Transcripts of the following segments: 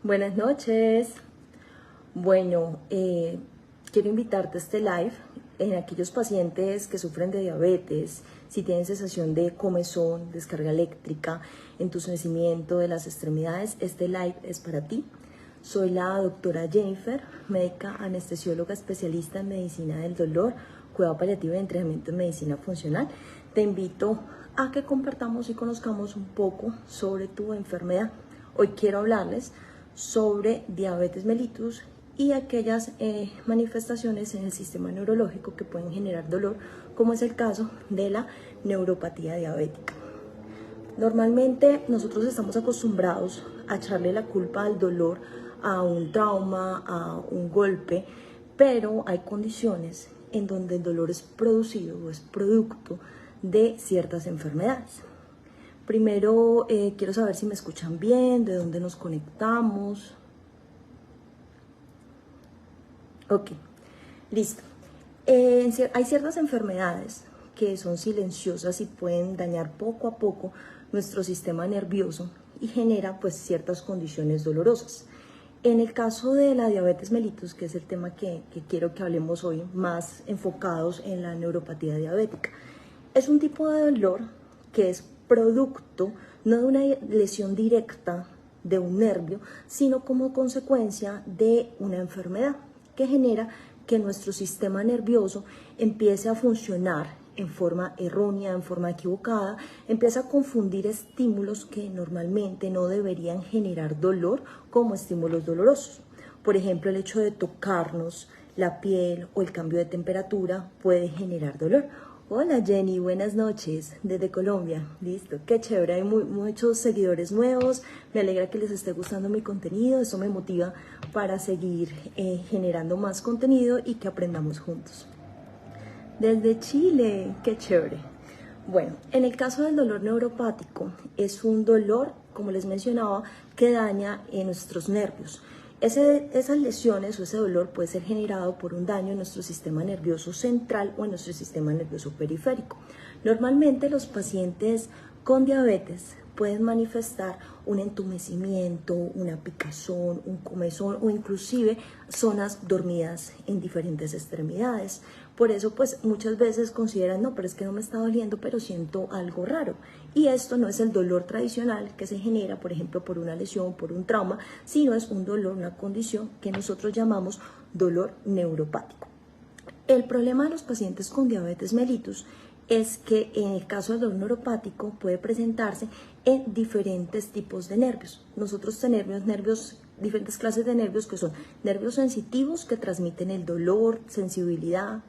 Buenas noches. Bueno, quiero invitarte a este live en aquellos pacientes que sufren de diabetes, si tienen sensación de comezón, descarga eléctrica, entumecimiento de las extremidades. Este live es para ti. Soy la doctora Jennifer, médica anestesióloga especialista en medicina del dolor, cuidado paliativo y entrenamiento en medicina funcional. Te invito a que compartamos y conozcamos un poco sobre tu enfermedad. Hoy quiero hablarles sobre diabetes mellitus y aquellas manifestaciones en el sistema neurológico que pueden generar dolor, como es el caso de la neuropatía diabética. Normalmente nosotros estamos acostumbrados a echarle la culpa al dolor a un trauma, a un golpe, pero hay condiciones en donde el dolor es producido o es producto de ciertas enfermedades. Primero, quiero saber si me escuchan bien, de dónde nos conectamos. Ok, listo. Hay ciertas enfermedades que son silenciosas y pueden dañar poco a poco nuestro sistema nervioso y genera pues ciertas condiciones dolorosas. En el caso de la diabetes mellitus, que es el tema que quiero que hablemos hoy, más enfocados en la neuropatía diabética, es un tipo de dolor que es producto no de una lesión directa de un nervio, sino como consecuencia de una enfermedad que genera que nuestro sistema nervioso empiece a funcionar en forma errónea, en forma equivocada, empieza a confundir estímulos que normalmente no deberían generar dolor como estímulos dolorosos. Por ejemplo, el hecho de tocarnos la piel o el cambio de temperatura puede generar dolor. Hola Jenny, buenas noches desde Colombia. Listo, qué chévere, hay muchos seguidores nuevos, me alegra que les esté gustando mi contenido, eso me motiva para seguir generando más contenido y que aprendamos juntos. Desde Chile, qué chévere. Bueno, en el caso del dolor neuropático, es un dolor, como les mencionaba, que daña en nuestros nervios. Esas lesiones o ese dolor puede ser generado por un daño en nuestro sistema nervioso central o en nuestro sistema nervioso periférico. Normalmente los pacientes con diabetes pueden manifestar un entumecimiento, una picazón, un comezón o inclusive zonas dormidas en diferentes extremidades. Por eso pues muchas veces consideran, no, pero es que no me está doliendo, pero siento algo raro. Y esto no es el dolor tradicional que se genera, por ejemplo, por una lesión, por un trauma, sino es un dolor, una condición que nosotros llamamos dolor neuropático. El problema de los pacientes con diabetes mellitus es que en el caso del dolor neuropático puede presentarse en diferentes tipos de nervios. Nosotros tenemos diferentes clases de nervios que son nervios sensitivos que transmiten el dolor, sensibilidad,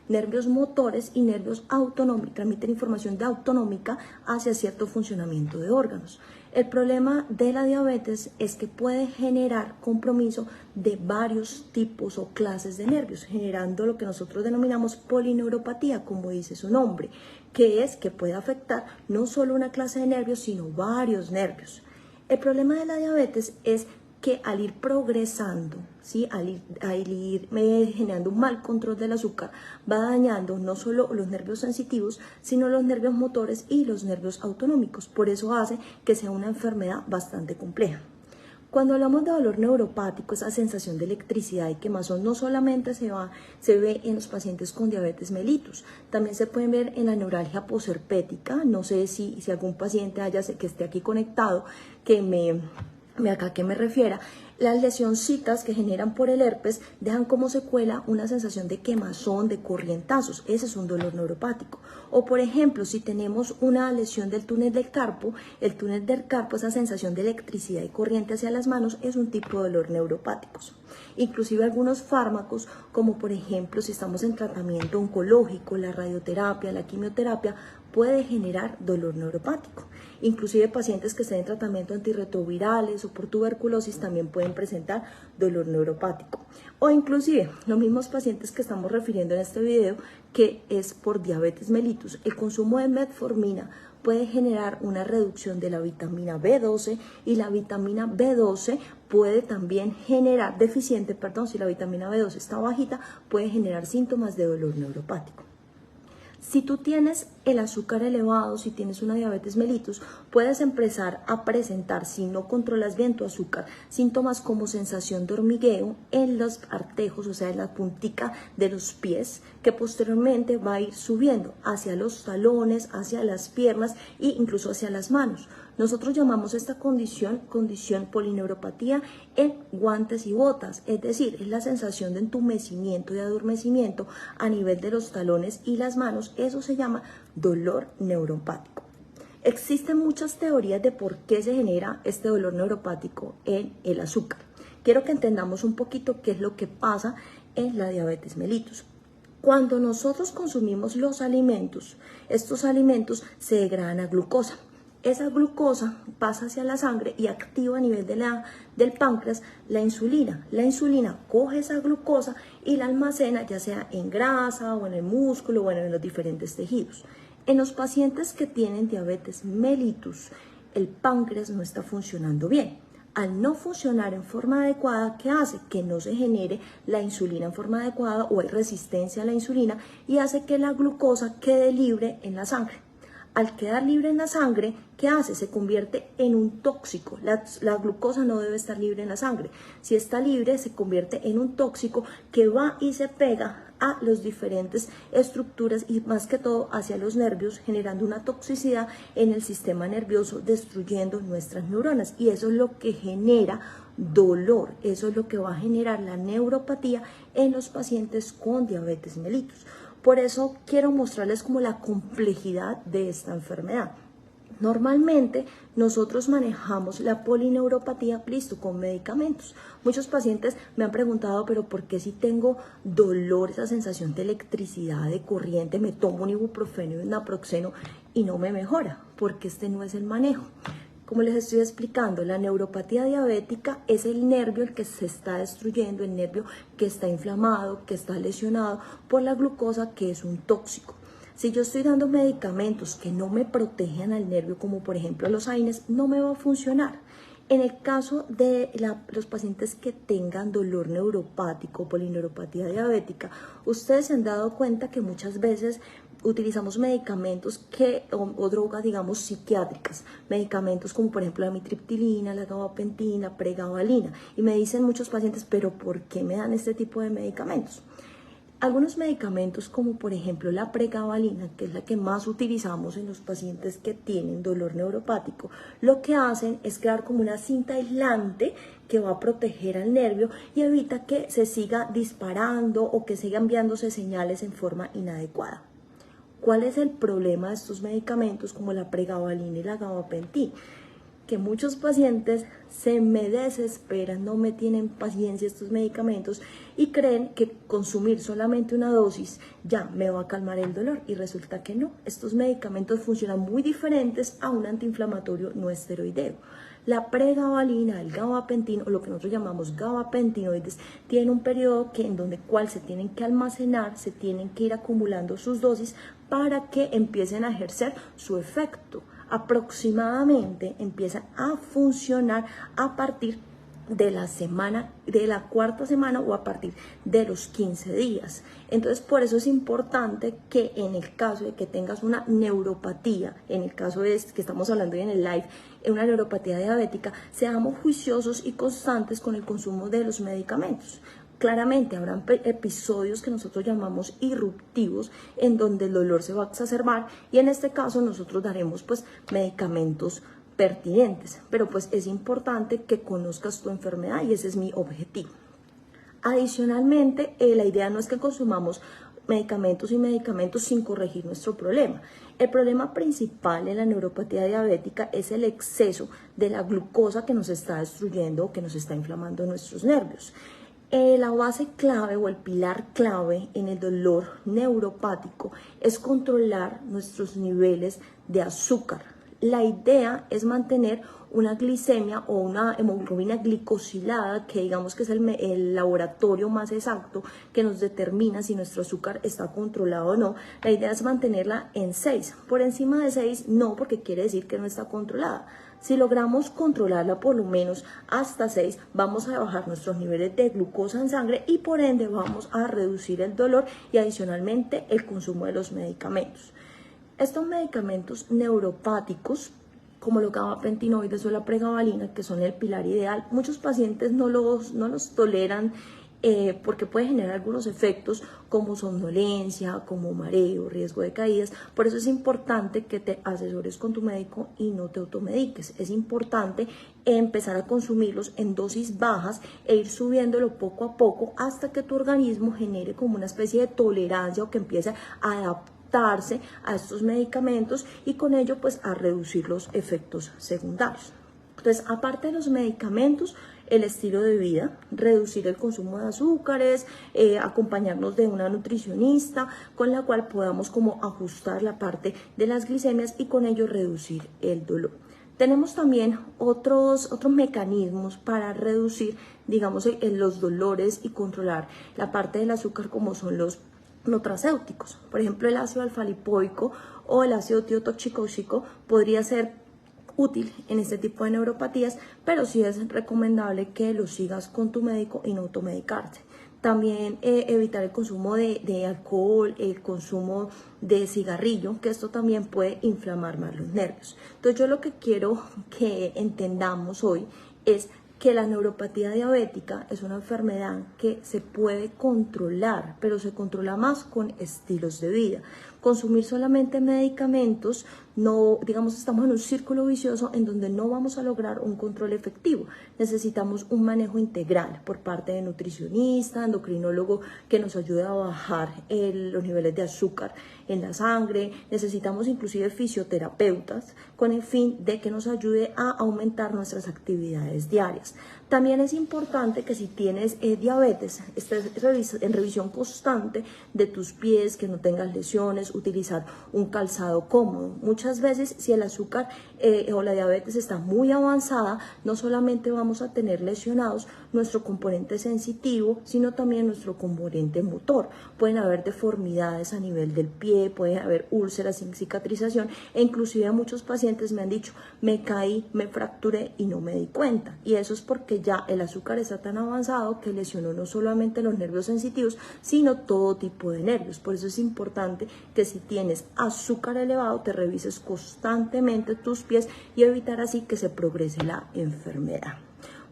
nervios motores y nervios autonómicos, transmiten información autonómica hacia cierto funcionamiento de órganos. El problema de la diabetes es que puede generar compromiso de varios tipos o clases de nervios, generando lo que nosotros denominamos polineuropatía, como dice su nombre, que es que puede afectar no solo una clase de nervios, sino varios nervios. El problema de la diabetes es que al ir progresando, ¿sí? al ir generando un mal control del azúcar, va dañando no solo los nervios sensitivos, sino los nervios motores y los nervios autonómicos. Por eso hace que sea una enfermedad bastante compleja. Cuando hablamos de dolor neuropático, esa sensación de electricidad y quemazón no solamente se ve en los pacientes con diabetes mellitus, también se puede ver en la neuralgia posherpética. No sé si algún paciente que esté aquí conectado, que me refiera. Las lesioncitas que generan por el herpes dejan como secuela una sensación de quemazón, de corrientazos. Ese es un dolor neuropático. O por ejemplo, si tenemos una lesión del túnel del carpo, esa sensación de electricidad y corriente hacia las manos es un tipo de dolor neuropático. Inclusive algunos fármacos, como por ejemplo si estamos en tratamiento oncológico, la radioterapia, la quimioterapia, puede generar dolor neuropático. Inclusive pacientes que estén en tratamiento antirretrovirales o por tuberculosis también pueden presentar dolor neuropático. O inclusive los mismos pacientes que estamos refiriendo en este video, que es por diabetes mellitus, el consumo de metformina puede generar una reducción de la vitamina B12 y la vitamina B12 puede también generar, si la vitamina B12 está bajita, puede generar síntomas de dolor neuropático. Si tú tienes el azúcar elevado, si tienes una diabetes mellitus, puedes empezar a presentar, si no controlas bien tu azúcar, síntomas como sensación de hormigueo en los artejos, o sea, en la puntica de los pies, que posteriormente va a ir subiendo hacia los talones, hacia las piernas e incluso hacia las manos. Nosotros llamamos esta condición polineuropatía en guantes y botas, es decir, es la sensación de entumecimiento y adormecimiento a nivel de los talones y las manos. Eso se llama dolor neuropático. Existen muchas teorías de por qué se genera este dolor neuropático en el azúcar. Quiero que entendamos un poquito qué es lo que pasa en la diabetes mellitus. Cuando nosotros consumimos los alimentos, estos alimentos se degradan a glucosa. Esa glucosa pasa hacia la sangre y activa a nivel del páncreas la insulina. La insulina coge esa glucosa y la almacena ya sea en grasa o en el músculo o en los diferentes tejidos. En los pacientes que tienen diabetes mellitus, el páncreas no está funcionando bien. Al no funcionar en forma adecuada, ¿qué hace? Que no se genere la insulina en forma adecuada o hay resistencia a la insulina y hace que la glucosa quede libre en la sangre. Al quedar libre en la sangre, ¿qué hace? Se convierte en un tóxico. La glucosa no debe estar libre en la sangre. Si está libre, se convierte en un tóxico que va y se pega a las diferentes estructuras y más que todo hacia los nervios, generando una toxicidad en el sistema nervioso, destruyendo nuestras neuronas. Y eso es lo que genera dolor. Eso es lo que va a generar la neuropatía en los pacientes con diabetes mellitus. Por eso quiero mostrarles como la complejidad de esta enfermedad. Normalmente nosotros manejamos la polineuropatía, listo, con medicamentos. Muchos pacientes me han preguntado, pero ¿por qué si tengo dolor, esa sensación de electricidad, de corriente, me tomo un ibuprofeno y un naproxeno y no me mejora? Porque este no es el manejo. Como les estoy explicando, la neuropatía diabética es el nervio el que se está destruyendo, el nervio que está inflamado, que está lesionado por la glucosa, que es un tóxico. Si yo estoy dando medicamentos que no me protegen al nervio, como por ejemplo los AINES, no me va a funcionar. En el caso de los pacientes que tengan dolor neuropático, polineuropatía diabética, ustedes se han dado cuenta que muchas veces utilizamos medicamentos o drogas, digamos, psiquiátricas, medicamentos como por ejemplo la amitriptilina, la gabapentina, pregabalina, y me dicen muchos pacientes, pero ¿por qué me dan este tipo de medicamentos? Algunos medicamentos como por ejemplo la pregabalina, que es la que más utilizamos en los pacientes que tienen dolor neuropático, lo que hacen es crear como una cinta aislante que va a proteger al nervio y evita que se siga disparando o que siga enviándose señales en forma inadecuada. ¿Cuál es el problema de estos medicamentos como la pregabalina y la gabapentina? Que muchos pacientes se me desesperan, no me tienen paciencia estos medicamentos y creen que consumir solamente una dosis ya me va a calmar el dolor y resulta que no. Estos medicamentos funcionan muy diferentes a un antiinflamatorio no esteroideo. La pregabalina, el gabapentino, o lo que nosotros llamamos gabapentinoides, tiene un periodo en donde cual se tienen que almacenar, se tienen que ir acumulando sus dosis para que empiecen a ejercer su efecto. Aproximadamente empiezan a funcionar a partir de la cuarta semana o a partir de los 15 días. Entonces, por eso es importante que en el caso de que tengas una neuropatía, en el caso de que estamos hablando hoy en el live, una neuropatía diabética, seamos juiciosos y constantes con el consumo de los medicamentos. Claramente habrán episodios que nosotros llamamos irruptivos en donde el dolor se va a exacerbar y en este caso nosotros daremos pues medicamentos pertinentes, pero pues es importante que conozcas tu enfermedad y ese es mi objetivo. Adicionalmente, la idea no es que consumamos medicamentos sin corregir nuestro problema. El problema principal en la neuropatía diabética es el exceso de la glucosa que nos está destruyendo o que nos está inflamando nuestros nervios. La base clave o el pilar clave en el dolor neuropático es controlar nuestros niveles de azúcar. La idea es mantener una glicemia o una hemoglobina glicosilada, que digamos que es el laboratorio más exacto que nos determina si nuestro azúcar está controlado o no. La idea es mantenerla en 6. Por encima de 6 no, porque quiere decir que no está controlada. Si logramos controlarla por lo menos hasta 6, vamos a bajar nuestros niveles de glucosa en sangre y por ende vamos a reducir el dolor y adicionalmente el consumo de los medicamentos. Estos medicamentos neuropáticos, como los gabapentinoides o la pregabalina, que son el pilar ideal, muchos pacientes no los toleran porque puede generar algunos efectos como somnolencia, como mareo, riesgo de caídas. Por eso es importante que te asesores con tu médico y no te automediques. Es importante empezar a consumirlos en dosis bajas e ir subiéndolo poco a poco hasta que tu organismo genere como una especie de tolerancia o que empiece a adaptarse a estos medicamentos y con ello pues a reducir los efectos secundarios. Entonces, aparte de los medicamentos, el estilo de vida, reducir el consumo de azúcares, acompañarnos de una nutricionista con la cual podamos como ajustar la parte de las glicemias y con ello reducir el dolor. Tenemos también otros mecanismos para reducir, digamos, los dolores y controlar la parte del azúcar como son los nutracéuticos. Por ejemplo, el ácido alfa-lipoico o el ácido tiotoxicóxico podría ser útil en este tipo de neuropatías, pero sí es recomendable que lo sigas con tu médico y no automedicarte. También evitar el consumo de alcohol, el consumo de cigarrillo, que esto también puede inflamar más los nervios. Entonces yo lo que quiero que entendamos hoy es que la neuropatía diabética es una enfermedad que se puede controlar, pero se controla más con estilos de vida. Consumir solamente medicamentos, no, digamos, estamos en un círculo vicioso en donde no vamos a lograr un control efectivo. Necesitamos un manejo integral por parte de nutricionista, endocrinólogo que nos ayude a bajar los niveles de azúcar en la sangre. Necesitamos inclusive fisioterapeutas con el fin de que nos ayude a aumentar nuestras actividades diarias. También es importante que si tienes diabetes, estés en revisión constante de tus pies, que no tengas lesiones, utilizar un calzado cómodo. Muchas veces si el azúcar o la diabetes está muy avanzada, no solamente vamos a tener lesionados nuestro componente sensitivo, sino también nuestro componente motor. Pueden haber deformidades a nivel del pie, pueden haber úlceras sin cicatrización e inclusive a muchos pacientes me han dicho, me caí, me fracturé y no me di cuenta. Y eso es porque ya el azúcar está tan avanzado que lesionó no solamente los nervios sensitivos, sino todo tipo de nervios. Por eso es importante que si tienes azúcar elevado, te revises constantemente tus pies y evitar así que se progrese la enfermedad.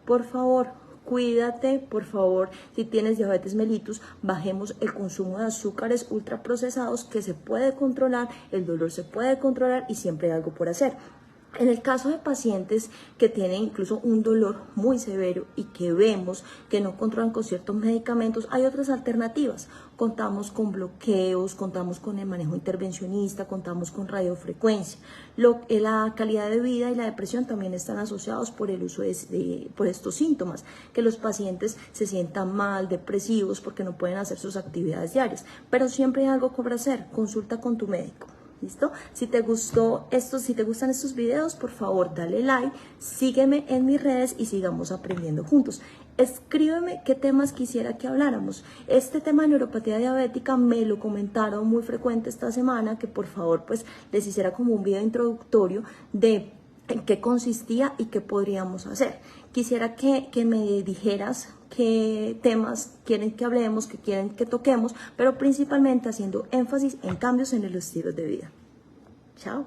Por favor, cuídate, por favor, si tienes diabetes mellitus, bajemos el consumo de azúcares ultraprocesados que se puede controlar, el dolor se puede controlar y siempre hay algo por hacer. En el caso de pacientes que tienen incluso un dolor muy severo y que vemos que no controlan con ciertos medicamentos, hay otras alternativas. Contamos con bloqueos, contamos con el manejo intervencionista, contamos con radiofrecuencia. La calidad de vida y la depresión también están asociados por el uso por estos síntomas, que los pacientes se sientan mal, depresivos, porque no pueden hacer sus actividades diarias. Pero siempre hay algo por hacer, consulta con tu médico. ¿Listo? Si te gustan estos videos, por favor dale like, sígueme en mis redes y sigamos aprendiendo juntos. Escríbeme qué temas quisiera que habláramos. Este tema de neuropatía diabética me lo comentaron muy frecuente esta semana, que por favor pues les hiciera como un video introductorio de en qué consistía y qué podríamos hacer. Quisiera que me dijeras qué temas quieren que hablemos, qué quieren que toquemos, pero principalmente haciendo énfasis en cambios en el estilo de vida. Chao.